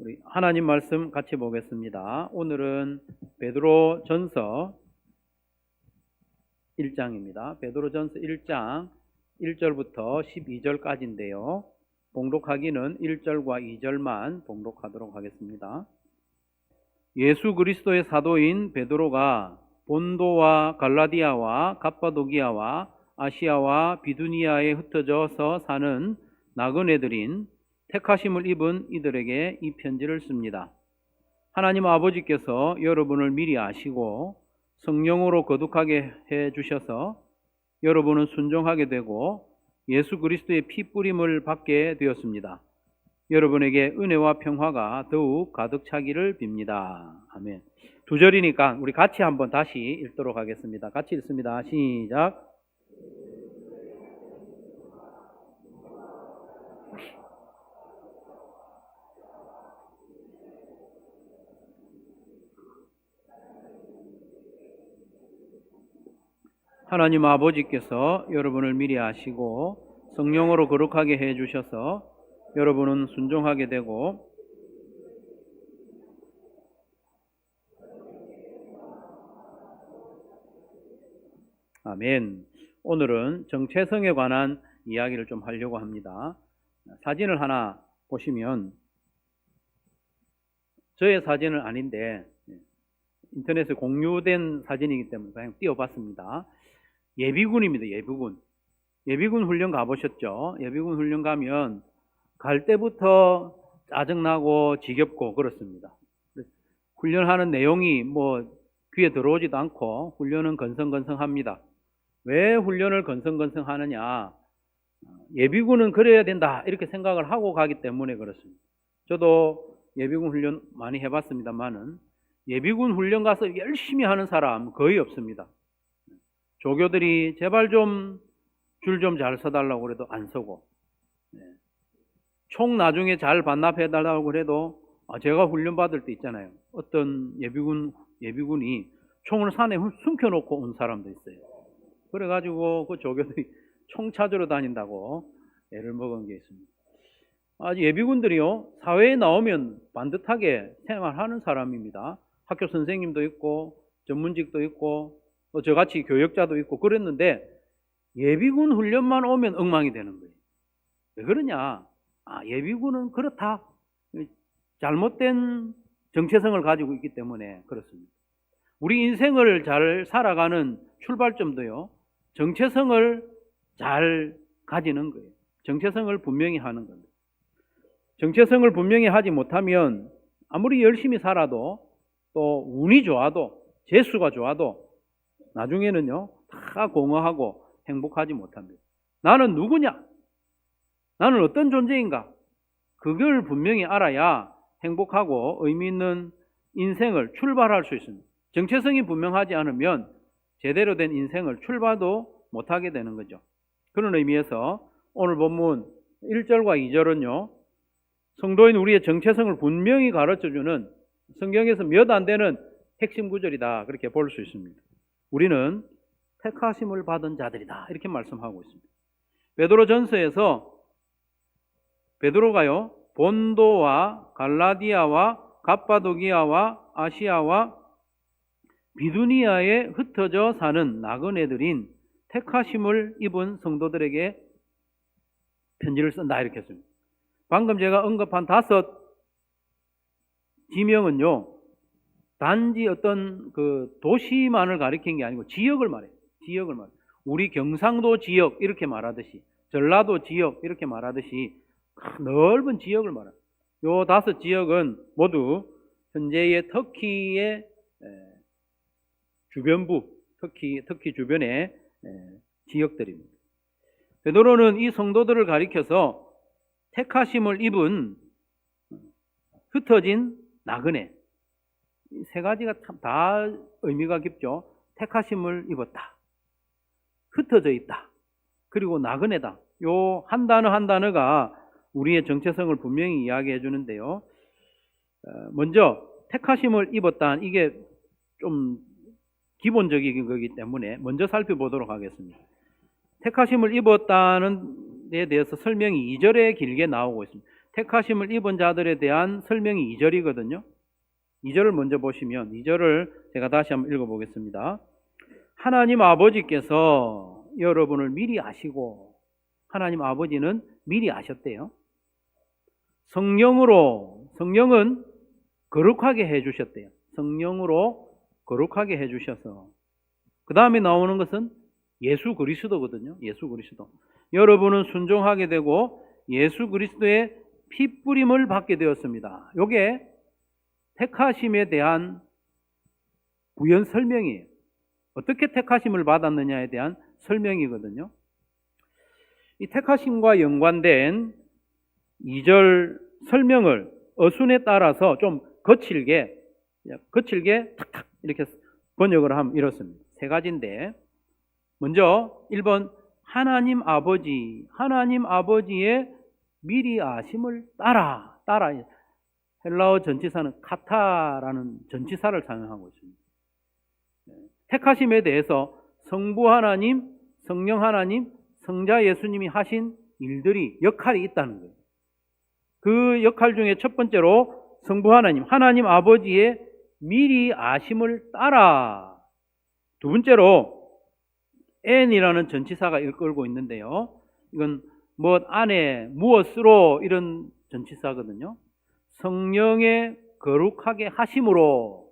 우리 하나님 말씀 같이 보겠습니다. 오늘은 베드로전서 1장입니다. 베드로전서 1장 1절부터 12절까지인데요. 봉독하기는 1절과 2절만 봉독하도록 하겠습니다. 예수 그리스도의 사도인 베드로가 본도와 갈라디아와 갑바도기아와 아시아와 비두니아에 흩어져서 사는 나그네들인 택하심을 입은 이들에게 이 편지를 씁니다. 하나님 아버지께서 여러분을 미리 아시고 성령으로 거룩하게 해 주셔서 여러분은 순종하게 되고 예수 그리스도의 피 뿌림을 받게 되었습니다. 여러분에게 은혜와 평화가 더욱 가득 차기를 빕니다. 아멘. 2절이니까 우리 같이 한번 다시 읽도록 하겠습니다. 같이 읽습니다. 시작. 하나님 아버지께서 여러분을 미리 아시고 성령으로 거룩하게 해 주셔서 여러분은 순종하게 되고 아멘. 오늘은 정체성에 관한 이야기를 좀 하려고 합니다. 사진을 하나 보시면 저의 사진은 아닌데 인터넷에 공유된 사진이기 때문에 그냥 띄워봤습니다. 예비군입니다. 예비군 훈련 가보셨죠? 예비군 훈련 가면 갈 때부터 짜증나고 지겹고 그렇습니다. 훈련하는 내용이 귀에 들어오지도 않고 훈련은 건성건성합니다. 왜 훈련을 건성건성하느냐? 예비군은 그래야 된다 이렇게 생각을 하고 가기 때문에 그렇습니다. 저도 예비군 훈련 많이 해봤습니다만은 예비군 훈련 가서 열심히 하는 사람 거의 없습니다. 조교들이 제발 좀 줄 좀 잘 서달라고 그래도 안 서고, 총 나중에 잘 반납해달라고 그래도 제가 훈련 받을 때 있잖아요. 어떤 예비군이 총을 산에 숨겨놓고 온 사람도 있어요. 그래가지고 그 조교들이 총 찾으러 다닌다고 애를 먹은 게 있습니다. 예비군들이요, 사회에 나오면 반듯하게 생활하는 사람입니다. 학교 선생님도 있고 전문직도 있고 저같이 교역자도 있고 그랬는데 예비군 훈련만 오면 엉망이 되는 거예요. 왜 그러냐? 예비군은 그렇다. 잘못된 정체성을 가지고 있기 때문에 그렇습니다. 우리 인생을 잘 살아가는 출발점도요, 정체성을 잘 가지는 거예요. 정체성을 분명히 하는 겁니다. 정체성을 분명히 하지 못하면 아무리 열심히 살아도 또 운이 좋아도 재수가 좋아도 나중에는요 다 공허하고 행복하지 못합니다. 나는 누구냐? 나는 어떤 존재인가? 그걸 분명히 알아야 행복하고 의미 있는 인생을 출발할 수 있습니다. 정체성이 분명하지 않으면 제대로 된 인생을 출발도 못하게 되는 거죠. 그런 의미에서 오늘 본문 1절과 2절은요 성도인 우리의 정체성을 분명히 가르쳐주는 성경에서 몇 안 되는 핵심 구절이다 그렇게 볼 수 있습니다. 우리는 택하심을 받은 자들이다 이렇게 말씀하고 있습니다. 베드로전서에서 베드로가요 본도와 갈라디아와 갑바도기아와 아시아와 비두니아에 흩어져 사는 나그네들인 택하심을 입은 성도들에게 편지를 쓴다 이렇게 했습니다. 방금 제가 언급한 5 지명은요 단지 어떤 그 도시만을 가리킨 게 아니고 지역을 말해요. 지역을 말해요. 우리 경상도 지역 이렇게 말하듯이 전라도 지역 이렇게 말하듯이 넓은 지역을 말해요. 요 5 지역은 모두 현재의 터키의 주변부, 터키 주변의 지역들입니다. 베드로는 이 성도들을 가리켜서 택하심을 입은 흩어진 나그네, 이 3가지가 참 다 의미가 깊죠. 택하심을 입었다, 흩어져 있다, 그리고 나그네다. 요 한 단어 한 단어가 우리의 정체성을 분명히 이야기해 주는데요. 먼저 택하심을 입었다, 이게 좀 기본적인 거기 때문에 먼저 살펴보도록 하겠습니다. 택하심을 입었다는 데 대해서 설명이 2절에 길게 나오고 있습니다. 택하심을 입은 자들에 대한 설명이 2절이거든요. 2절을 먼저 보시면 2절을 제가 다시 한번 읽어보겠습니다. 하나님 아버지께서 여러분을 미리 아시고, 하나님 아버지는 미리 아셨대요. 성령은 거룩하게 해주셨대요. 성령으로 거룩하게 해주셔서 그 다음에 나오는 것은 예수 그리스도거든요. 예수 그리스도. 여러분은 순종하게 되고 예수 그리스도의 피뿌림을 받게 되었습니다. 이게 택하심에 대한 부연 설명이에요. 어떻게 택하심을 받았느냐에 대한 설명이거든요. 이 택하심과 연관된 2절 설명을 어순에 따라서 좀 거칠게 탁탁 이렇게 번역을 하면 이렇습니다. 세 가지인데, 먼저 1번 하나님 아버지의 미리 아심을 따라. 헬라어 전치사는 카타라는 전치사를 사용하고 있습니다. 택하심에 대해서 성부 하나님, 성령 하나님, 성자 예수님이 하신 일들이, 역할이 있다는 거예요. 그 역할 중에 첫 번째로 성부 하나님 아버지의 미리 아심을 따라. 두 번째로 n이라는 전치사가 이끌고 있는데요. 이건 무엇 안에, 무엇으로 이런 전치사거든요. 성령의 거룩하게 하심으로,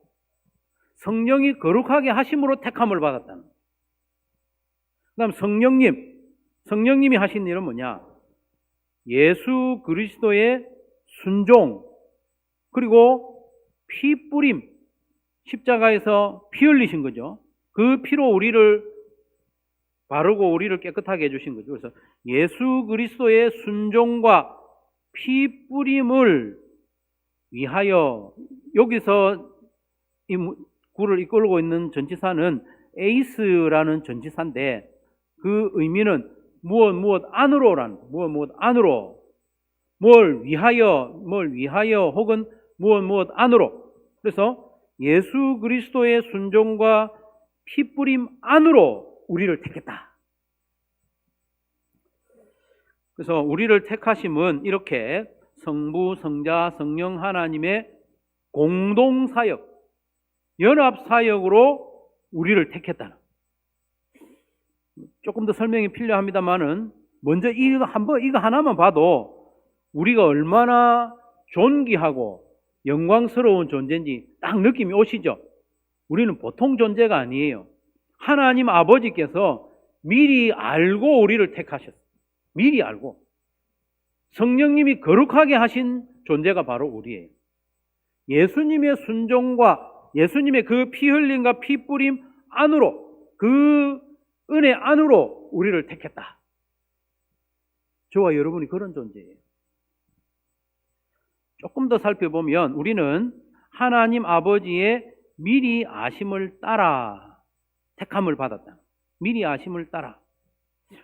성령이 거룩하게 하심으로 택함을 받았다는 거예요. 그 다음 성령님이 하신 일은 뭐냐? 예수 그리스도의 순종, 그리고 피 뿌림, 십자가에서 피 흘리신 거죠. 그 피로 우리를 바르고 우리를 깨끗하게 해주신 거죠. 그래서 예수 그리스도의 순종과 피 뿌림을 위하여, 여기서 이 구를 이끌고 있는 전치사는 에이스라는 전치사인데, 그 의미는 무엇 안으로라는, 무엇 안으로, 뭘 위하여 혹은 무엇 안으로. 그래서 예수 그리스도의 순종과 피 뿌림 안으로 우리를 택했다. 그래서 우리를 택하심은 이렇게 성부, 성자, 성령 하나님의 공동사역, 연합사역으로 우리를 택했다는. 조금 더 설명이 필요합니다만은, 먼저 이거 하나만 봐도 우리가 얼마나 존귀하고 영광스러운 존재인지 딱 느낌이 오시죠? 우리는 보통 존재가 아니에요. 하나님 아버지께서 미리 알고 우리를 택하셨어요. 미리 알고. 성령님이 거룩하게 하신 존재가 바로 우리예요. 예수님의 순종과 예수님의 그 피 흘림과 피 뿌림 안으로, 그 은혜 안으로 우리를 택했다. 저와 여러분이 그런 존재예요. 조금 더 살펴보면 우리는 하나님 아버지의 미리 아심을 따라 택함을 받았다. 미리 아심을 따라.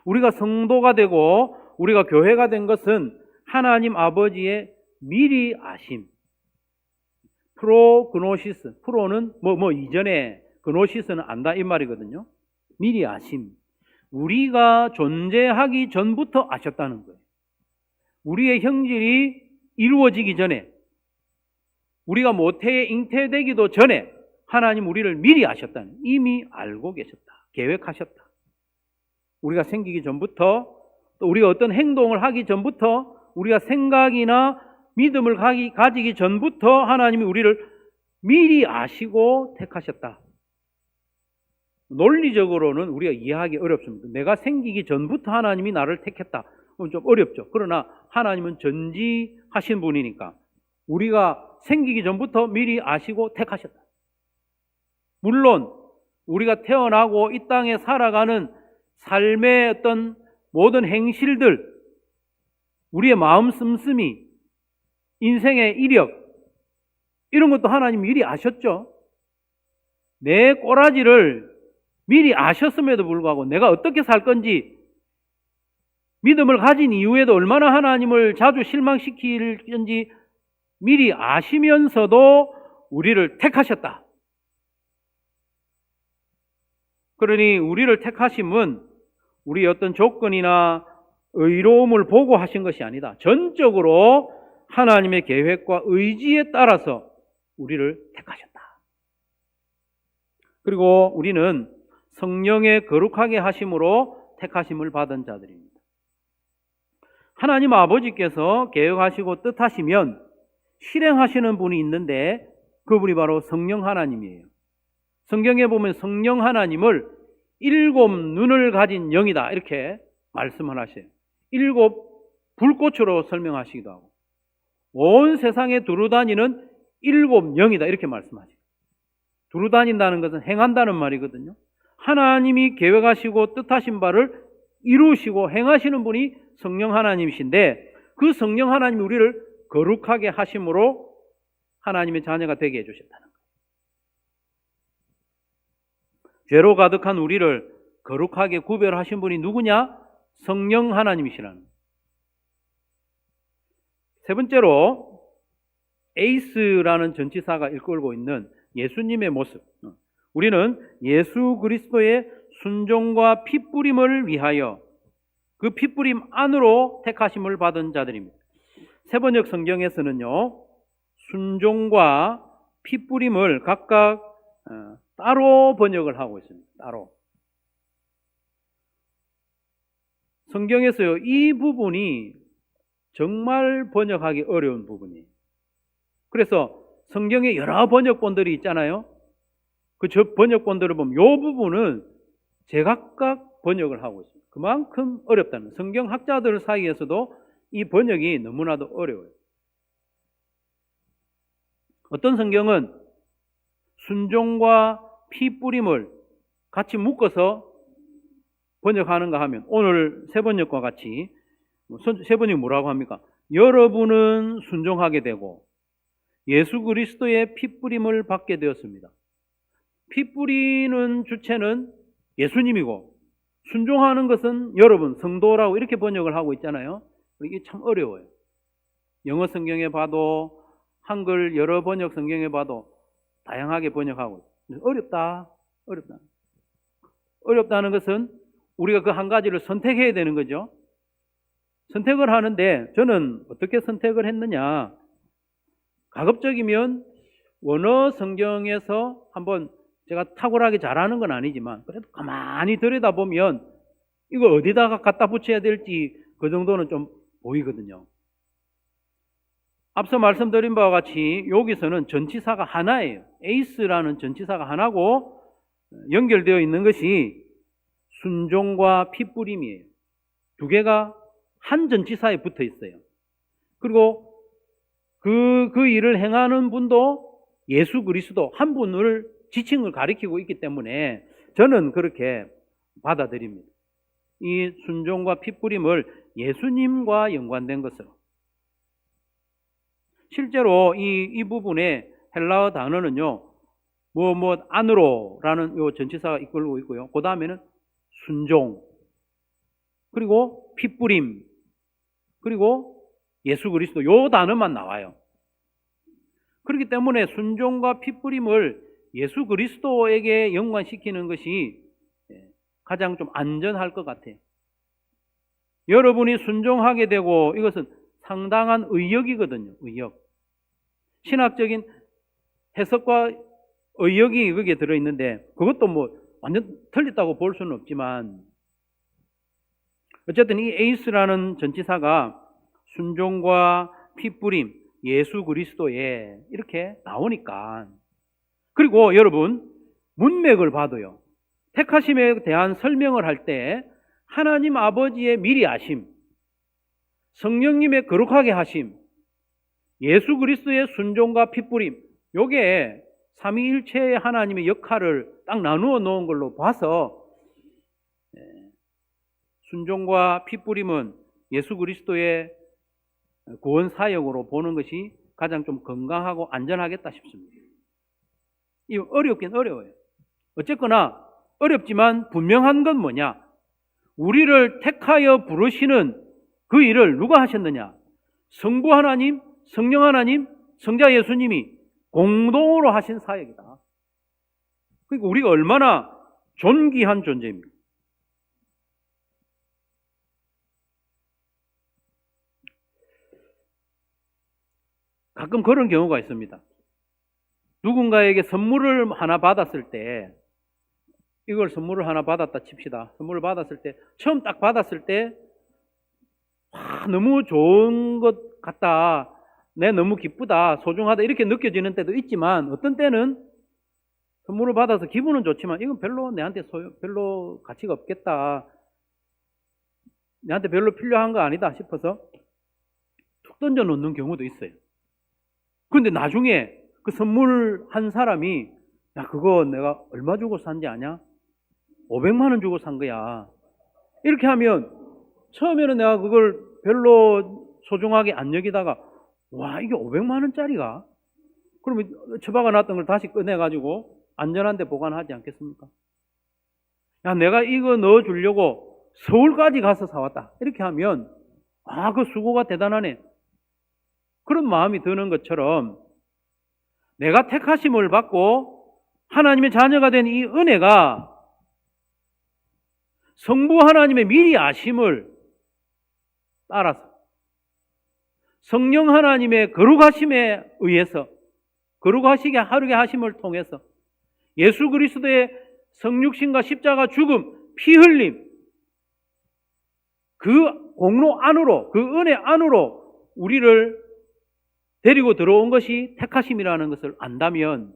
우리가 성도가 되고 우리가 교회가 된 것은 하나님 아버지의 미리 아심. 프로그노시스. 프로는 이전에, 그노시스는 안다 이 말이거든요. 미리 아심. 우리가 존재하기 전부터 아셨다는 거예요. 우리의 형질이 이루어지기 전에, 우리가 모태에 잉태되기도 전에 하나님 우리를 미리 아셨다는, 이미 알고 계셨다. 계획하셨다. 우리가 생기기 전부터, 또 우리가 어떤 행동을 하기 전부터, 우리가 생각이나 믿음을 가지기 전부터 하나님이 우리를 미리 아시고 택하셨다. 논리적으로는 우리가 이해하기 어렵습니다. 내가 생기기 전부터 하나님이 나를 택했다. 그럼 좀 어렵죠. 그러나 하나님은 전지하신 분이니까 우리가 생기기 전부터 미리 아시고 택하셨다. 물론 우리가 태어나고 이 땅에 살아가는 삶의 어떤 모든 행실들, 우리의 마음 씀씀이, 인생의 이력, 이런 것도 하나님 미리 아셨죠. 내 꼬라지를 미리 아셨음에도 불구하고 내가 어떻게 살 건지, 믿음을 가진 이후에도 얼마나 하나님을 자주 실망시킬 건지 미리 아시면서도 우리를 택하셨다. 그러니 우리를 택하심은 우리의 어떤 조건이나 의로움을 보고 하신 것이 아니다. 전적으로 하나님의 계획과 의지에 따라서 우리를 택하셨다. 그리고 우리는 성령의 거룩하게 하심으로 택하심을 받은 자들입니다. 하나님 아버지께서 계획하시고 뜻하시면 실행하시는 분이 있는데 그분이 바로 성령 하나님이에요. 성경에 보면 성령 하나님을 7 눈을 가진 영이다 이렇게 말씀을 하셔요. 7 불꽃으로 설명하시기도 하고 온 세상에 두루다니는 7 영이다 이렇게 말씀하시고, 두루다닌다는 것은 행한다는 말이거든요. 하나님이 계획하시고 뜻하신 바를 이루시고 행하시는 분이 성령 하나님이신데 그 성령 하나님이 우리를 거룩하게 하심으로 하나님의 자녀가 되게 해주셨다는 거예요. 죄로 가득한 우리를 거룩하게 구별하신 분이 누구냐? 성령 하나님이시라는 거예요. 세 번째로 에이스라는 전치사가 이끌고 있는 예수님의 모습. 우리는 예수 그리스도의 순종과 피뿌림을 위하여 그 피뿌림 안으로 택하심을 받은 자들입니다. 세번역 성경에서는요, 순종과 피뿌림을 각각 따로 번역을 하고 있습니다. 따로. 성경에서요, 이 부분이 정말 번역하기 어려운 부분이에요. 그래서 성경에 여러 번역본들이 있잖아요. 그 번역본들을 보면 이 부분은 제각각 번역을 하고 있습니다. 그만큼 어렵다는, 성경학자들 사이에서도 이 번역이 너무나도 어려워요. 어떤 성경은 순종과 피뿌림을 같이 묶어서 번역하는가 하면 오늘 세번역과 같이, 세번역이 뭐라고 합니까? 여러분은 순종하게 되고 예수 그리스도의 피뿌림을 받게 되었습니다. 피뿌리는 주체는 예수님이고 순종하는 것은 여러분, 성도라고 이렇게 번역을 하고 있잖아요. 이게 참 어려워요. 영어 성경에 봐도 한글 여러 번역 성경에 봐도 다양하게 번역하고 있어요. 어렵다. 어렵다는 것은 우리가 그 한 가지를 선택해야 되는 거죠. 선택을 하는데 저는 어떻게 선택을 했느냐, 가급적이면 원어 성경에서 한번, 제가 탁월하게 잘하는 건 아니지만 그래도 가만히 들여다보면 이거 어디다가 갖다 붙여야 될지 그 정도는 좀 보이거든요. 앞서 말씀드린 바와 같이 여기서는 전치사가 하나예요. 에이스라는 전치사가 하나고 연결되어 있는 것이 순종과 피뿌림이에요. 두 개가 한 전치사에 붙어 있어요. 그리고 그 일을 행하는 분도 예수 그리스도 한 분을 지칭을 가리키고 있기 때문에 저는 그렇게 받아들입니다. 이 순종과 피뿌림을 예수님과 연관된 것으로. 실제로 이 부분에 헬라어 단어는요, 안으로라는 요 전치사가 이끌고 있고요. 그 다음에는 순종, 그리고 피뿌림, 그리고 예수 그리스도, 요 단어만 나와요. 그렇기 때문에 순종과 피뿌림을 예수 그리스도에게 연관시키는 것이 가장 좀 안전할 것 같아요. 여러분이 순종하게 되고, 이것은 상당한 의역이거든요. 의역. 신학적인 해석과 의역이 거기에 들어있는데 그것도 완전 틀렸다고 볼 수는 없지만, 어쨌든 이 에이스라는 전치사가 순종과 피뿌림, 예수 그리스도에 이렇게 나오니까, 그리고 여러분 문맥을 봐도요, 택하심에 대한 설명을 할 때 하나님 아버지의 미리 아심, 성령님의 거룩하게 하심, 예수 그리스도의 순종과 피뿌림, 요게 삼위일체의 하나님의 역할을 딱 나누어 놓은 걸로 봐서 순종과 피뿌림은 예수 그리스도의 구원 사역으로 보는 것이 가장 좀 건강하고 안전하겠다 싶습니다. 이 어렵긴 어려워요. 어쨌거나 어렵지만 분명한 건 뭐냐? 우리를 택하여 부르시는 그 일을 누가 하셨느냐? 성부 하나님, 성령 하나님, 성자 예수님이 공동으로 하신 사역이다. 그러니까 우리가 얼마나 존귀한 존재입니다. 가끔 그런 경우가 있습니다. 누군가에게 선물을 하나 받았을 때, 이걸 선물을 하나 받았다 칩시다. 선물을 받았을 때, 처음 딱 받았을 때, 너무 좋은 것 같다. 내 너무 기쁘다. 소중하다. 이렇게 느껴지는 때도 있지만, 어떤 때는 선물을 받아서 기분은 좋지만, 이건 별로 내한테 별로 가치가 없겠다. 내한테 별로 필요한 거 아니다 싶어서 툭 던져 놓는 경우도 있어요. 그런데 나중에 그 선물한 사람이, 야, 그거 내가 얼마 주고 산지 아냐? 500만 원 주고 산 거야. 이렇게 하면 처음에는 내가 그걸 별로 소중하게 안 여기다가, 와, 이게 500만 원짜리가? 그러면 처박아 놨던 걸 다시 꺼내가지고 안전한 데 보관하지 않겠습니까? 야, 내가 이거 넣어주려고 서울까지 가서 사왔다. 이렇게 하면, 아, 그 수고가 대단하네. 그런 마음이 드는 것처럼, 내가 택하심을 받고 하나님의 자녀가 된 이 은혜가 성부 하나님의 미리 아심을 따라서 성령 하나님의 거룩하심에 의해서, 거룩하시게 하루게 하심을 통해서 예수 그리스도의 성육신과 십자가 죽음, 피 흘림, 그 공로 안으로, 그 은혜 안으로 우리를 데리고 들어온 것이 택하심이라는 것을 안다면,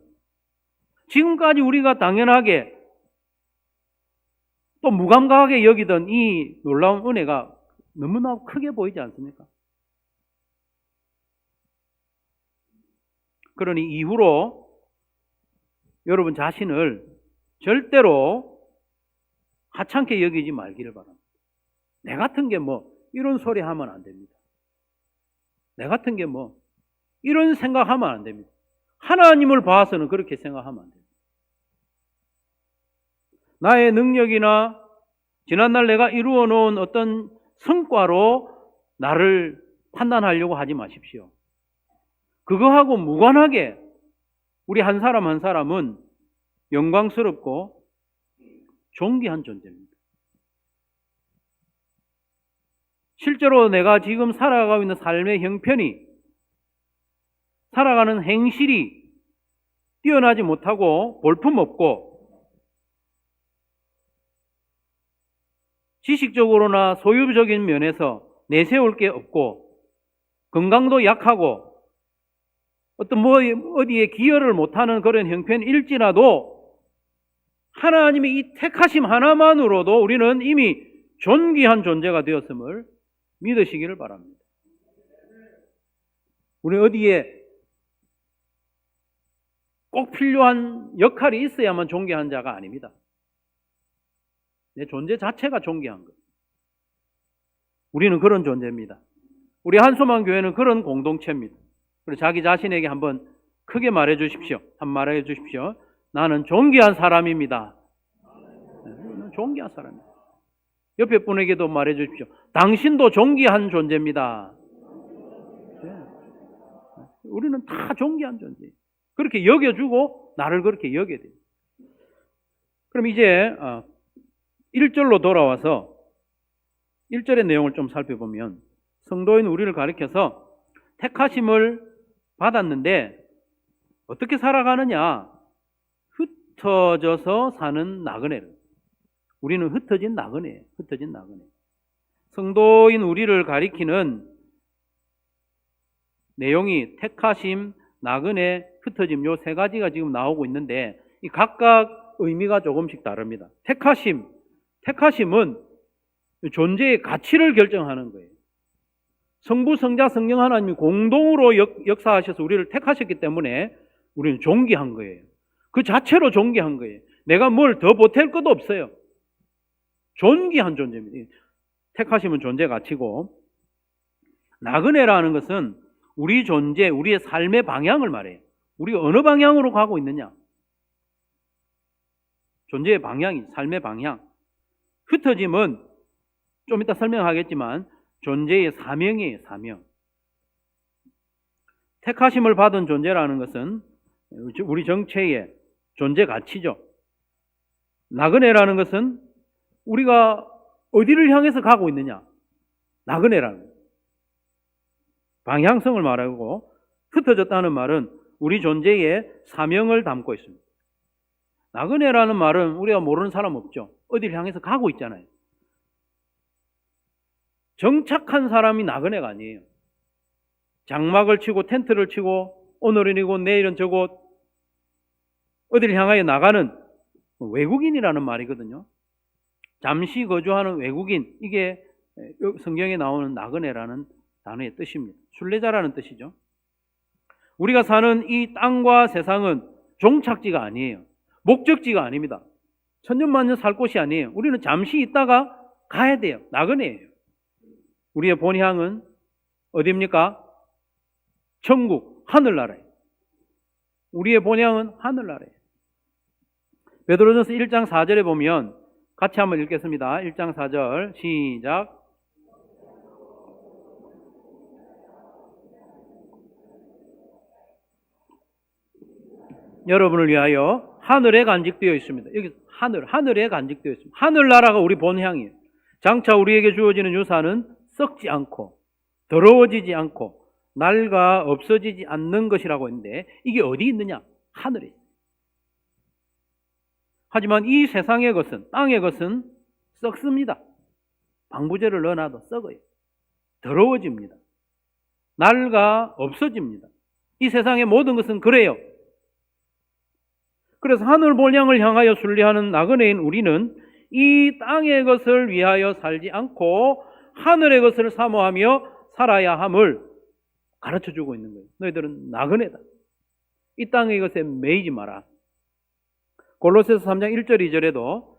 지금까지 우리가 당연하게 또 무감각하게 여기던 이 놀라운 은혜가 너무나 크게 보이지 않습니까? 그러니 이후로 여러분 자신을 절대로 하찮게 여기지 말기를 바랍니다. 내 같은 게 뭐 이런 소리 하면 안 됩니다. 내 같은 게 뭐 이런 생각하면 안 됩니다. 하나님을 봐서는 그렇게 생각하면 안 됩니다. 나의 능력이나 지난날 내가 이루어 놓은 어떤 성과로 나를 판단하려고 하지 마십시오. 그거하고 무관하게 우리 한 사람 한 사람은 영광스럽고 존귀한 존재입니다. 실제로 내가 지금 살아가고 있는 삶의 형편이, 살아가는 행실이 뛰어나지 못하고 볼품없고 지식적으로나 소유적인 면에서 내세울 게 없고 건강도 약하고 어떤 어디에 기여를 못하는 그런 형편일지라도 하나님의 이 택하심 하나만으로도 우리는 이미 존귀한 존재가 되었음을 믿으시기를 바랍니다. 우리 어디에 꼭 필요한 역할이 있어야만 존귀한 자가 아닙니다. 내 존재 자체가 존귀한 것. 우리는 그런 존재입니다. 우리 한소만 교회는 그런 공동체입니다. 그래서 자기 자신에게 한번 크게 말해 주십시오. 한번 말해 주십시오. 나는 존귀한 사람입니다. 존귀한 사람입니다. 옆에 분에게도 말해 주십시오. 당신도 존귀한 존재입니다. 우리는 다 존귀한 존재. 그렇게 여겨주고 나를 그렇게 여겨야 돼요. 그럼 이제 1절로 돌아와서 1절의 내용을 좀 살펴보면, 성도인 우리를 가리켜서 택하심을 받았는데 어떻게 살아가느냐? 흩어져서 사는 나그네를. 우리는 흩어진 나그네예요. 흩어진 나그네. 성도인 우리를 가리키는 내용이 택하심, 나그네, 흩어짐 요 세 가지가 지금 나오고 있는데 이 각각 의미가 조금씩 다릅니다. 택하심은 존재의 가치를 결정하는 거예요. 성부, 성자, 성령 하나님이 공동으로 역사하셔서 우리를 택하셨기 때문에 우리는 존귀한 거예요. 그 자체로 존귀한 거예요. 내가 뭘 더 보탤 것도 없어요. 존귀한 존재입니다. 택하심은 존재 가치고, 나그네라는 것은 우리 존재, 우리의 삶의 방향을 말해요. 우리가 어느 방향으로 가고 있느냐? 존재의 방향이, 삶의 방향. 흩어짐은 좀 이따 설명하겠지만 존재의 사명이에요, 사명. 택하심을 받은 존재라는 것은 우리 정체의 존재 가치죠. 나그네라는 것은 우리가 어디를 향해서 가고 있느냐? 나그네라는 방향성을 말하고 흩어졌다는 말은 우리 존재의 사명을 담고 있습니다. 나그네라는 말은 우리가 모르는 사람 없죠. 어디를 향해서 가고 있잖아요. 정착한 사람이 나그네가 아니에요. 장막을 치고 텐트를 치고 오늘은 이곳 내일은 저곳 어디를 향하여 나가는 외국인이라는 말이거든요. 잠시 거주하는 외국인, 이게 성경에 나오는 나그네라는 단어의 뜻입니다. 순례자라는 뜻이죠. 우리가 사는 이 땅과 세상은 종착지가 아니에요. 목적지가 아닙니다. 천년만년 살 곳이 아니에요. 우리는 잠시 있다가 가야 돼요. 나그네예요. 우리의 본향은 어디입니까? 천국, 하늘나라예요. 우리의 본향은 하늘나라예요. 베드로전서 1장 4절에 보면 같이 한번 읽겠습니다. 1장 4절 시작. 여러분을 위하여 하늘에 간직되어 있습니다. 여기 하늘에 간직되어 있습니다. 하늘나라가 우리 본향이에요. 장차 우리에게 주어지는 유산은 썩지 않고 더러워지지 않고 낡아 없어지지 않는 것이라고 했는데 이게 어디 있느냐? 하늘에 있어요. 하지만 이 세상의 것은, 땅의 것은 썩습니다. 방부제를 넣어놔도 썩어요. 더러워집니다. 낡아 없어집니다. 이 세상의 모든 것은 그래요. 그래서 하늘 본향을 향하여 순례하는 나그네인 우리는 이 땅의 것을 위하여 살지 않고 하늘의 것을 사모하며 살아야 함을 가르쳐주고 있는 거예요. 너희들은 나그네다. 이 땅의 것에 매이지 마라. 골로새서 3장 1절 2절에도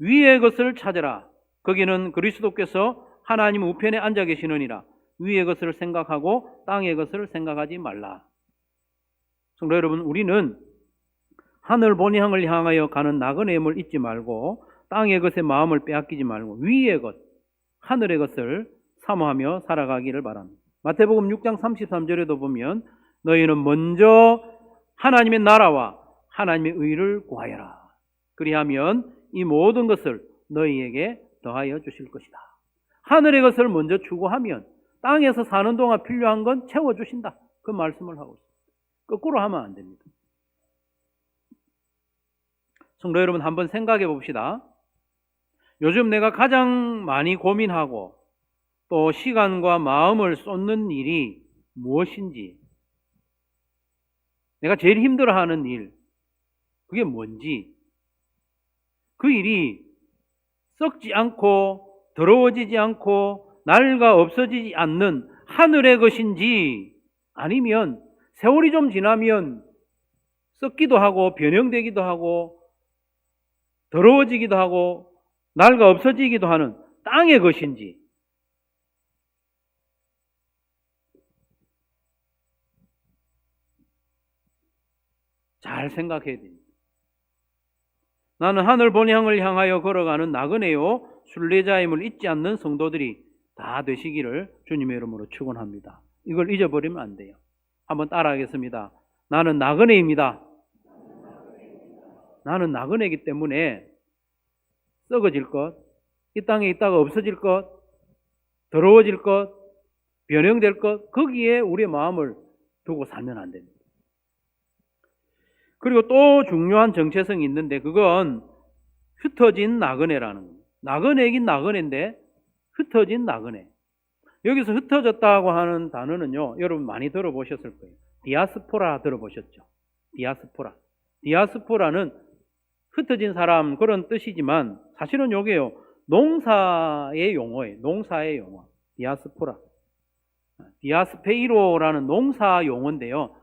위의 것을 찾으라. 거기는 그리스도께서 하나님 우편에 앉아 계시느니라. 위의 것을 생각하고 땅의 것을 생각하지 말라. 성도 여러분, 우리는 하늘 본향을 향하여 가는 나그네임을 잊지 말고 땅의 것에 마음을 빼앗기지 말고 위의 것, 하늘의 것을 사모하며 살아가기를 바랍니다. 마태복음 6장 33절에도 보면 너희는 먼저 하나님의 나라와 하나님의 의를 구하여라. 그리하면 이 모든 것을 너희에게 더하여 주실 것이다. 하늘의 것을 먼저 추구하면 땅에서 사는 동안 필요한 건 채워주신다. 그 말씀을 하고 있습니다. 거꾸로 하면 안 됩니다. 성도 여러분, 한번 생각해 봅시다. 요즘 내가 가장 많이 고민하고 또 시간과 마음을 쏟는 일이 무엇인지, 내가 제일 힘들어하는 일, 그게 뭔지, 그 일이 썩지 않고 더러워지지 않고 낡아 없어지지 않는 하늘의 것인지, 아니면 세월이 좀 지나면 썩기도 하고 변형되기도 하고 더러워지기도 하고 낡아 없어지기도 하는 땅의 것인지, 잘 생각해야 됩니다. 나는 하늘 본향을 향하여 걸어가는 나그네요 순례자임을 잊지 않는 성도들이 다 되시기를 주님의 이름으로 축원합니다. 이걸 잊어버리면 안 돼요. 한번 따라하겠습니다. 나는 나그네입니다. 나는 나그네이기 때문에 썩어질 것, 이 땅에 있다가 없어질 것, 더러워질 것, 변형될 것, 거기에 우리의 마음을 두고 살면 안 됩니다. 그리고 또 중요한 정체성이 있는데 그건 흩어진 나그네라는 겁니다. 나그네이긴 나그네인데 흩어진 나그네. 여기서 흩어졌다고 하는 단어는요, 여러분 많이 들어보셨을 거예요. 디아스포라 들어보셨죠? 디아스포라. 디아스포라는 흩어진 사람 그런 뜻이지만 사실은 요게요, 농사의 용어예요. 농사의 용어. 디아스포라. 디아스페이로라는 농사 용어인데요.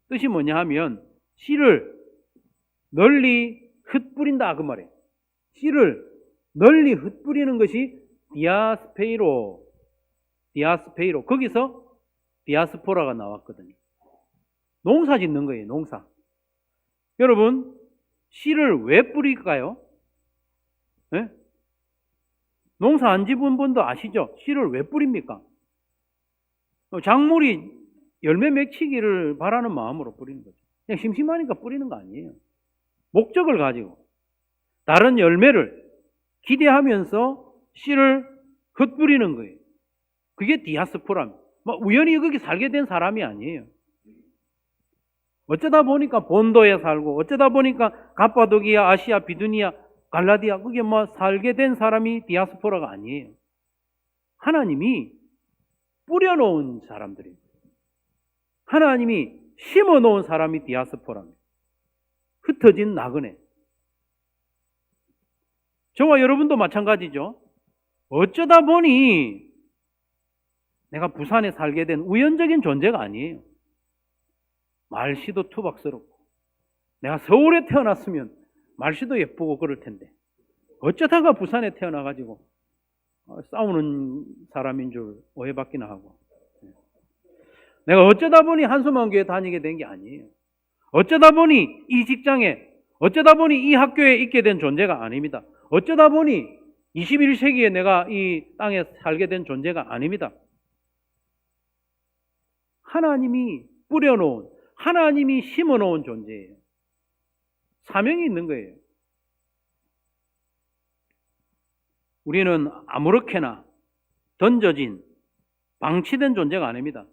뜻이 뭐냐 하면 씨를 널리 흩뿌린다 그 말이에요. 씨를 널리 흩뿌리는 것이 디아스페이로. 거기서 디아스포라가 나왔거든요. 농사 짓는 거예요. 농사. 여러분, 씨를 왜 뿌릴까요? 네? 농사 안 집은 분도 아시죠? 씨를 왜 뿌립니까? 작물이 열매 맺히기를 바라는 마음으로 뿌리는 거죠. 그냥 심심하니까 뿌리는 거 아니에요. 목적을 가지고 다른 열매를 기대하면서 씨를 흩뿌리는 거예요. 그게 디아스포라입니다. 우연히 거기 살게 된 사람이 아니에요. 어쩌다 보니까 본도에 살고, 어쩌다 보니까 갑바도기아, 아시아, 비두니아, 갈라디아, 그게 뭐 살게 된 사람이 디아스포라가 아니에요. 하나님이 뿌려놓은 사람들이에요. 하나님이 심어놓은 사람이 디아스포라입니다. 흩어진 나그네. 저와 여러분도 마찬가지죠. 어쩌다 보니 내가 부산에 살게 된 우연적인 존재가 아니에요. 말씨도 투박스럽고, 내가 서울에 태어났으면 말씨도 예쁘고 그럴 텐데 어쩌다가 부산에 태어나가지고 싸우는 사람인 줄 오해받기나 하고, 내가 어쩌다 보니 한수만교회 다니게 된 게 아니에요. 어쩌다 보니 이 직장에, 어쩌다 보니 이 학교에 있게 된 존재가 아닙니다. 어쩌다 보니 21세기에 내가 이 땅에 살게 된 존재가 아닙니다. 하나님이 뿌려놓은, 하나님이 심어놓은 존재예요. 사명이 있는 거예요. 우리는 아무렇게나 던져진, 방치된 존재가 아닙니다.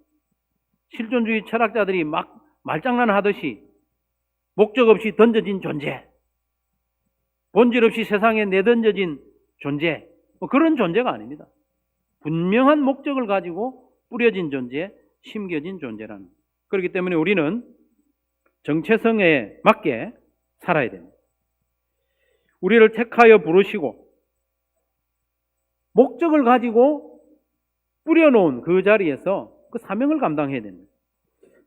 실존주의 철학자들이 막 말장난하듯이 목적 없이 던져진 존재, 본질 없이 세상에 내던져진 존재, 뭐 그런 존재가 아닙니다. 분명한 목적을 가지고 뿌려진 존재, 심겨진 존재라는. 그렇기 때문에 우리는 정체성에 맞게 살아야 됩니다. 우리를 택하여 부르시고 목적을 가지고 뿌려놓은 그 자리에서 그 사명을 감당해야 됩니다.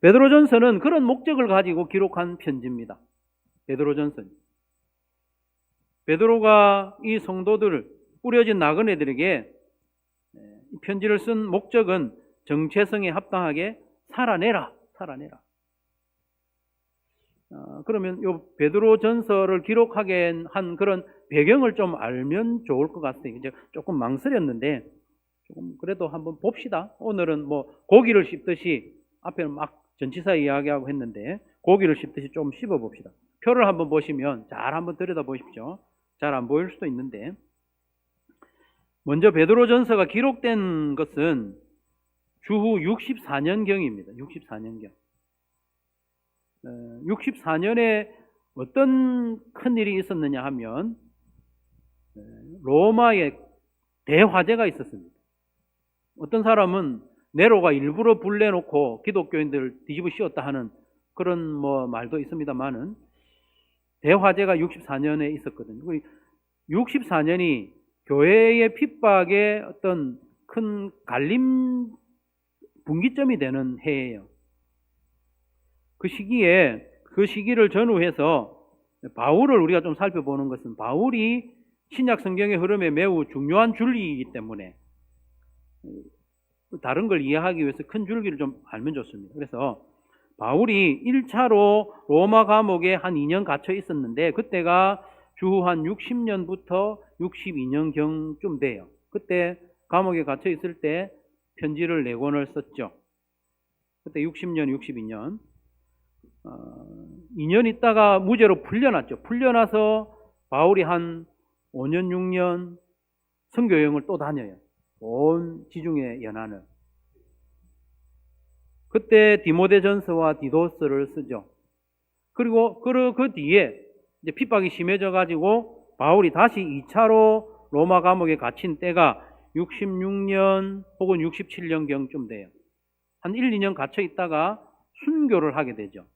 베드로전서는 그런 목적을 가지고 기록한 편지입니다. 베드로전서는. 베드로가 이 성도들, 뿌려진 나그네들에게 이 편지를 쓴 목적은 정체성에 합당하게 살아내라. 그러면 이 베드로전서를 기록하게 한 그런 배경을 좀 알면 좋을 것 같아요. 이제 조금 망설였는데 조금 그래도 한번 봅시다. 오늘은 뭐 고기를 씹듯이 앞에는 막 전치사 이야기하고 했는데 고기를 씹듯이 좀 씹어봅시다. 표를 한번 보시면 잘 한번 들여다보십시오. 잘 안 보일 수도 있는데, 먼저 베드로전서가 기록된 것은 주후 64년경입니다. 64년경. 64년에 어떤 큰일이 있었느냐 하면 로마에 대화재가 있었습니다. 어떤 사람은 네로가 일부러 불내놓고 기독교인들을 뒤집어 씌웠다 하는 그런 뭐 말도 있습니다만은 대화재가 64년에 있었거든요. 64년이 교회의 핍박의 어떤 큰 갈림 분기점이 되는 해예요. 그 시기를 전후해서 바울을 우리가 좀 살펴보는 것은 바울이 신약 성경의 흐름에 매우 중요한 줄기이기 때문에 다른 걸 이해하기 위해서 큰 줄기를 좀 알면 좋습니다. 그래서 바울이 1차로 로마 감옥에 한 2년 갇혀 있었는데 그때가 주후 한 60년부터 62년경쯤 돼요. 그때 감옥에 갇혀 있을 때 편지를 4권을 썼죠. 그때 60년, 62년. 2년 있다가 무죄로 풀려났죠. 풀려나서 바울이 한 5년, 6년 선교여행을 또 다녀요. 온 지중해 연안을. 그때 디모데전서와 디도스를 쓰죠. 그리고 그 뒤에 이제 핍박이 심해져 가지고 바울이 다시 2차로 로마 감옥에 갇힌 때가 66년 혹은 67년경쯤 돼요. 한 1, 2년 갇혀 있다가 순교를 하게 되죠.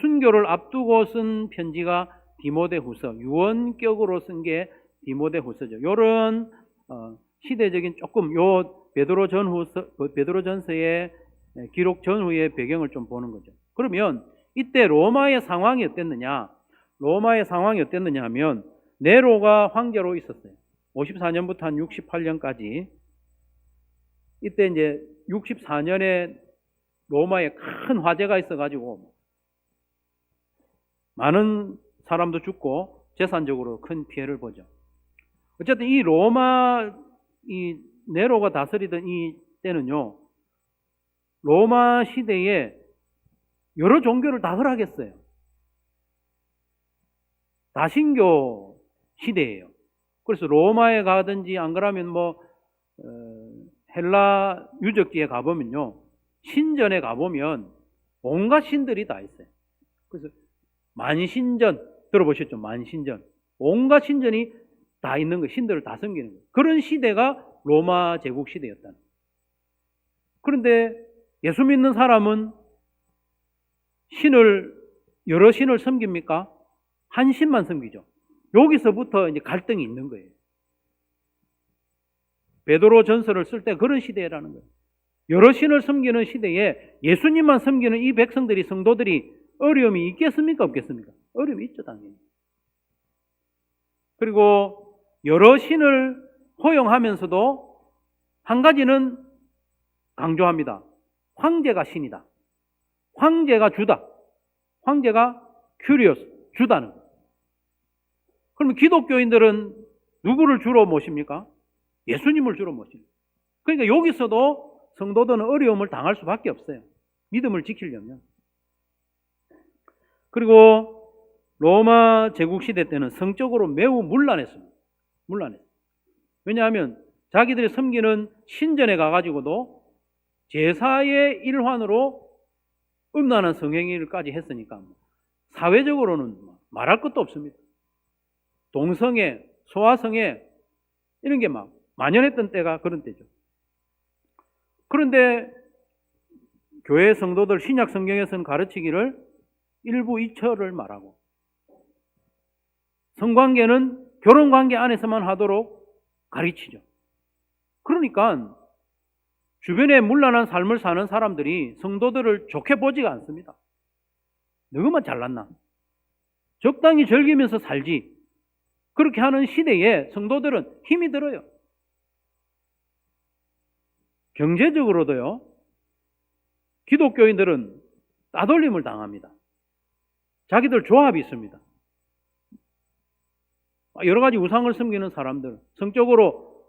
순교를 앞두고 쓴 편지가 디모데후서, 유언격으로 쓴 게 디모데후서죠. 이런 시대적인 조금 요 베드로전서의 기록 전후의 배경을 좀 보는 거죠. 그러면 이때 로마의 상황이 어땠느냐? 로마의 상황이 어땠느냐 하면 네로가 황제로 있었어요. 54년부터 한 68년까지. 이때 이제 64년에 로마에 큰 화재가 있어가지고 많은 사람도 죽고 재산적으로 큰 피해를 보죠. 어쨌든 이 로마, 이 네로가 다스리던 이 때는요, 로마 시대에 여러 종교를 다 허락했어요. 다신교 시대예요. 그래서 로마에 가든지 안 그러면 뭐 헬라 유적지에 가보면요, 신전에 가보면 온갖 신들이 다 있어요. 그래서 만신전 들어보셨죠? 만신전. 온갖 신전이 다 있는 거예요. 신들을 다 섬기는 거예요. 그런 시대가 로마 제국 시대였다는 거예요. 그런데 예수 믿는 사람은 여러 신을 섬깁니까? 한 신만 섬기죠. 여기서부터 이제 갈등이 있는 거예요. 베드로 전서를 쓸 때 그런 시대라는 거예요. 여러 신을 섬기는 시대에 예수님만 섬기는 이 백성들이, 성도들이 어려움이 있겠습니까? 없겠습니까? 어려움이 있죠, 당연히. 그리고 여러 신을 허용하면서도 한 가지는 강조합니다. 황제가 신이다. 황제가 주다. 황제가 큐리오스, 주다는 거예요. 그러면 기독교인들은 누구를 주로 모십니까? 예수님을 주로 모십니다. 그러니까 여기서도 성도들은 어려움을 당할 수밖에 없어요. 믿음을 지키려면. 그리고 로마 제국시대 때는 성적으로 매우 문란했습니다. 문란했어요. 왜냐하면 자기들이 섬기는 신전에 가가지고도 제사의 일환으로 음란한 성행위까지 했으니까 사회적으로는 말할 것도 없습니다. 동성애, 소아성애 이런 게 막 만연했던 때가 그런 때죠. 그런데 교회 성도들 신약 성경에서는 가르치기를 일부 이처를 말하고 성관계는 결혼관계 안에서만 하도록 가르치죠. 그러니까 주변에 문란한 삶을 사는 사람들이 성도들을 좋게 보지가 않습니다. 너희만 잘났나? 적당히 즐기면서 살지. 그렇게 하는 시대에 성도들은 힘이 들어요. 경제적으로도요. 기독교인들은 따돌림을 당합니다. 자기들 조합이 있습니다. 여러 가지 우상을 섬기는 사람들, 성적으로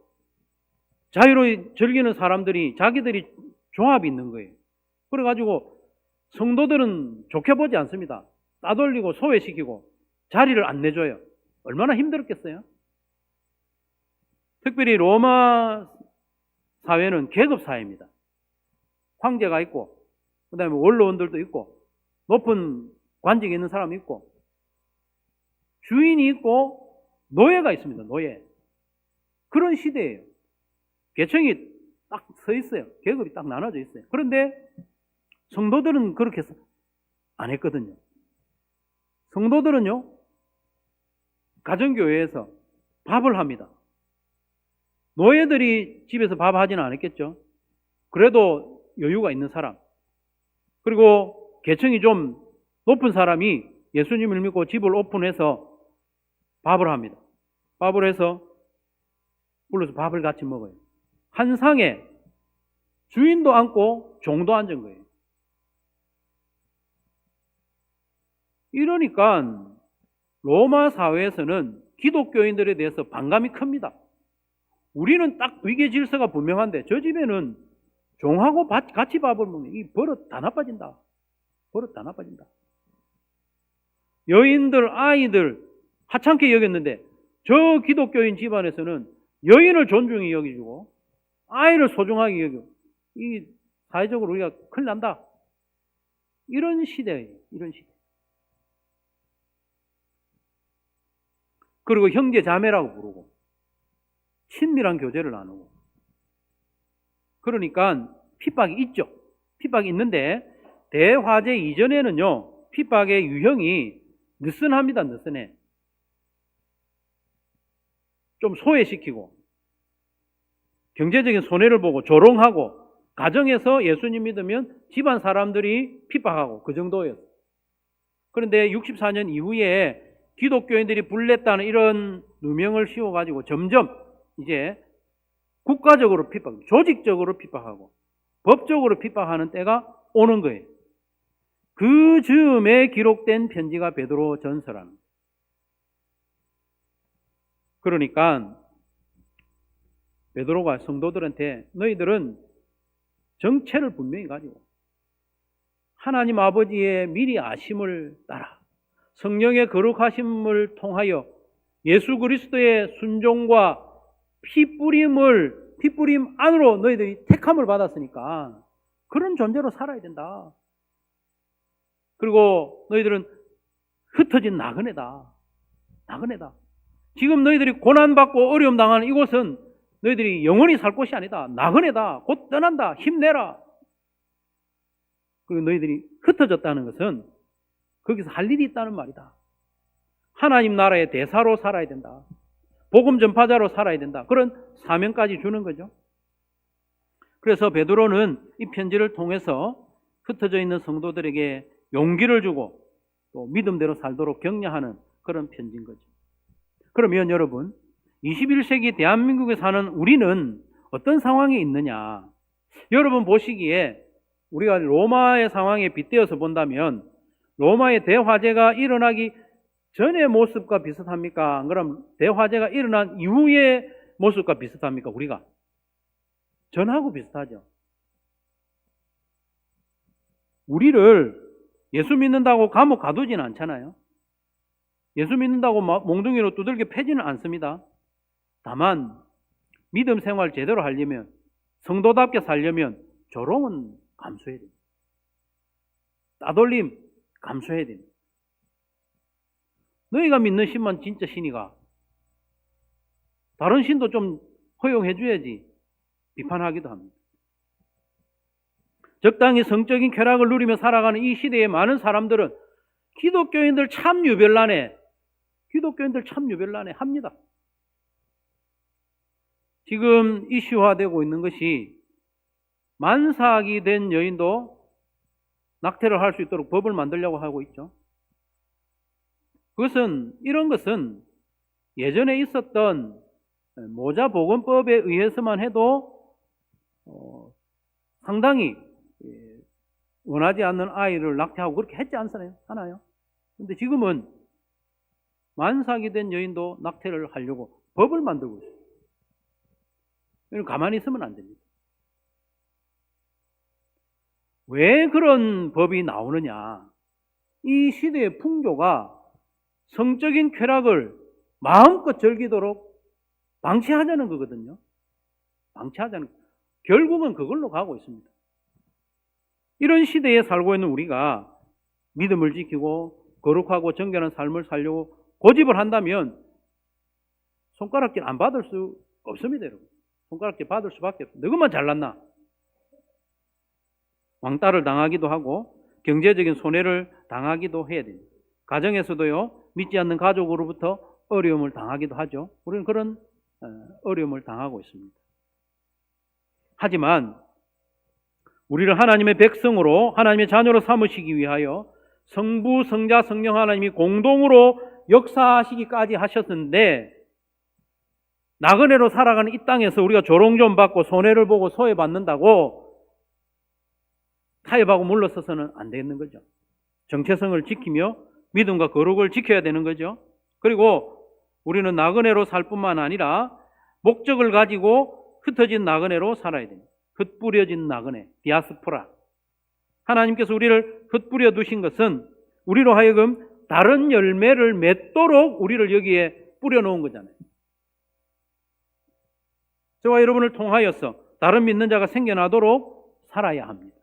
자유로이 즐기는 사람들이 자기들이 조합이 있는 거예요. 그래가지고 성도들은 좋게 보지 않습니다. 따돌리고 소외시키고 자리를 안 내줘요. 얼마나 힘들었겠어요? 특별히 로마 사회는 계급 사회입니다. 황제가 있고 그 다음에 원로원들도 있고 높은 관직에 있는 사람이 있고 주인이 있고 노예가 있습니다. 노예. 그런 시대예요. 계층이 딱 서 있어요. 계급이 딱 나눠져 있어요. 그런데 성도들은 그렇게 안 했거든요. 성도들은요, 가정교회에서 밥을 합니다. 노예들이 집에서 밥 하지는 않았겠죠. 그래도 여유가 있는 사람. 그리고 계층이 좀 높은 사람이 예수님을 믿고 집을 오픈해서 밥을 합니다. 밥을 해서 불러서 밥을 같이 먹어요. 한 상에 주인도 앉고 종도 앉은 거예요. 이러니까 로마 사회에서는 기독교인들에 대해서 반감이 큽니다. 우리는 딱 위계 질서가 분명한데 저 집에는 종하고 같이 밥을 먹는 이 버릇 다 나빠진다. 버릇 다 나빠진다. 여인들, 아이들 하찮게 여겼는데 저 기독교인 집안에서는 여인을 존중히 여기고 아이를 소중하게 여기고 이 사회적으로 우리가 큰일 난다. 이런 시대예요. 이런 시대. 그리고 형제 자매라고 부르고 친밀한 교제를 나누고 그러니까 핍박이 있죠. 핍박이 있는데 대화제 이전에는요. 핍박의 유형이 느슨합니다. 느슨해. 좀 소외시키고 경제적인 손해를 보고 조롱하고 가정에서 예수님 믿으면 집안 사람들이 핍박하고 그 정도였어요. 그런데 64년 이후에 기독교인들이 불냈다는 이런 누명을 씌워가지고 점점 이제 국가적으로 핍박, 조직적으로 핍박하고 법적으로 핍박하는 때가 오는 거예요. 그 즈음에 기록된 편지가 베드로 전서라는 거예요. 그러니까 베드로가 성도들한테 너희들은 정체를 분명히 가지고 하나님 아버지의 미리 아심을 따라 성령의 거룩하심을 통하여 예수 그리스도의 순종과 피뿌림 안으로 너희들이 택함을 받았으니까 그런 존재로 살아야 된다. 그리고 너희들은 흩어진 나그네다. 나그네다. 지금 너희들이 고난받고 어려움 당하는 이곳은 너희들이 영원히 살 곳이 아니다. 나그네다. 곧 떠난다. 힘내라. 그리고 너희들이 흩어졌다는 것은 거기서 할 일이 있다는 말이다. 하나님 나라의 대사로 살아야 된다. 복음 전파자로 살아야 된다. 그런 사명까지 주는 거죠. 그래서 베드로는 이 편지를 통해서 흩어져 있는 성도들에게 용기를 주고 또 믿음대로 살도록 격려하는 그런 편지인 거죠. 그러면 여러분, 21세기 대한민국에 사는 우리는 어떤 상황에 있느냐? 여러분 보시기에 우리가 로마의 상황에 빗대어서 본다면 로마의 대화재가 일어나기 전의 모습과 비슷합니까? 그럼 대화재가 일어난 이후의 모습과 비슷합니까? 우리가 전하고 비슷하죠. 우리를 예수 믿는다고 감옥 가두지는 않잖아요. 예수 믿는다고 몽둥이로 두들겨 패지는 않습니다. 다만 믿음 생활 제대로 하려면, 성도답게 살려면 조롱은 감수해야 됩니다. 따돌림 감수해야 됩니다. 너희가 믿는 신만 진짜 신이가 다른 신도 좀 허용해 줘야지 비판하기도 합니다. 적당히 성적인 쾌락을 누리며 살아가는 이 시대의 많은 사람들은 기독교인들 참 유별나네 합니다. 지금 이슈화되고 있는 것이 만삭이 된 여인도 낙태를 할 수 있도록 법을 만들려고 하고 있죠. 이런 것은 예전에 있었던 모자보건법에 의해서만 해도 상당히 원하지 않는 아이를 낙태하고 그렇게 했지 않나요? 근데 지금은 만삭이 된 여인도 낙태를 하려고 법을 만들고 있어요. 이건 가만히 있으면 안 됩니다. 왜 그런 법이 나오느냐? 이 시대의 풍조가 성적인 쾌락을 마음껏 즐기도록 방치하자는 거거든요. 결국은 그걸로 가고 있습니다. 이런 시대에 살고 있는 우리가 믿음을 지키고 거룩하고 정결한 삶을 살려고 고집을 한다면 손가락질 안 받을 수 없습니다, 여러분. 손가락질 받을 수밖에 없어요. 너희만 잘났나? 왕따를 당하기도 하고 경제적인 손해를 당하기도 해야 됩니다. 가정에서도요, 믿지 않는 가족으로부터 어려움을 당하기도 하죠. 우리는 그런 어려움을 당하고 있습니다. 하지만 우리를 하나님의 백성으로, 하나님의 자녀로 삼으시기 위하여 성부, 성자, 성령 하나님이 공동으로 역사하시기까지 하셨는데, 나그네로 살아가는 이 땅에서 우리가 조롱 좀 받고 손해를 보고 소외받는다고 타협하고 물러서서는 안 되는 거죠. 정체성을 지키며 믿음과 거룩을 지켜야 되는 거죠. 그리고 우리는 나그네로 살 뿐만 아니라 목적을 가지고 흩어진 나그네로 살아야 됩니다. 흩뿌려진 나그네, 디아스포라. 하나님께서 우리를 흩뿌려 두신 것은 우리로 하여금 다른 열매를 맺도록 우리를 여기에 뿌려놓은 거잖아요. 저와 여러분을 통하여서 다른 믿는 자가 생겨나도록 살아야 합니다.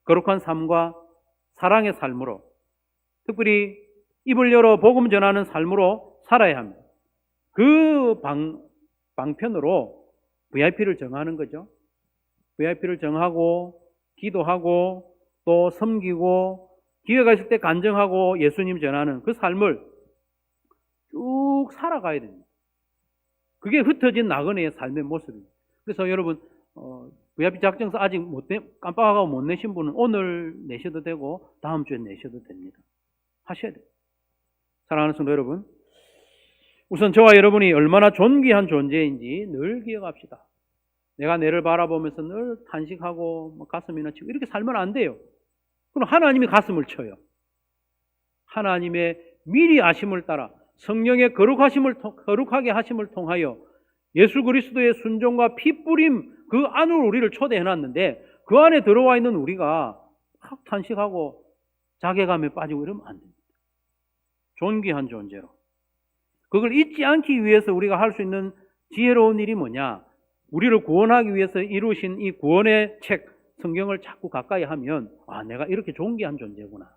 거룩한 삶과 사랑의 삶으로, 특별히 입을 열어 복음 전하는 삶으로 살아야 합니다. 그 방편으로 VIP를 정하는 거죠. VIP를 정하고 기도하고 또 섬기고 기회가 있을 때 간증하고 예수님 전하는 그 삶을 쭉 살아가야 됩니다. 그게 흩어진 나그네의 삶의 모습입니다. 그래서 여러분 VIP 작정서 아직 깜빡하고 못 내신 분은 오늘 내셔도 되고 다음 주에 내셔도 됩니다. 하셔야 돼요. 사랑하는 성도 여러분, 우선 저와 여러분이 얼마나 존귀한 존재인지 늘 기억합시다. 내가 내를 바라보면서 늘 탄식하고 가슴이나 치고 이렇게 살면 안 돼요. 그럼 하나님이 가슴을 쳐요. 하나님의 미리 아심을 따라 성령의 거룩하게 하심을 통하여 예수 그리스도의 순종과 피뿌림 그 안으로 우리를 초대해놨는데 그 안에 들어와 있는 우리가 확 탄식하고 자괴감에 빠지고 이러면 안 됩니다. 존귀한 존재로. 그걸 잊지 않기 위해서 우리가 할 수 있는 지혜로운 일이 뭐냐? 우리를 구원하기 위해서 이루신 이 구원의 책, 성경을 자꾸 가까이 하면 내가 이렇게 존귀한 존재구나.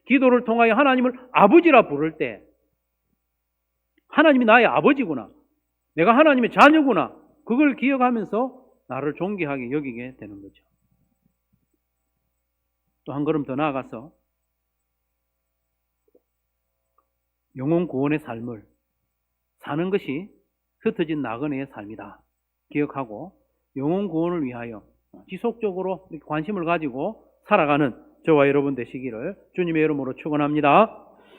기도를 통하여 하나님을 아버지라 부를 때 하나님이 나의 아버지구나. 내가 하나님의 자녀구나. 그걸 기억하면서 나를 존귀하게 여기게 되는 거죠. 또 한 걸음 더 나아가서 영혼 구원의 삶을 사는 것이 흩어진 나그네의 삶이다. 기억하고 영혼 구원을 위하여 지속적으로 관심을 가지고 살아가는 저와 여러분 되시기를 주님의 이름으로 축원합니다.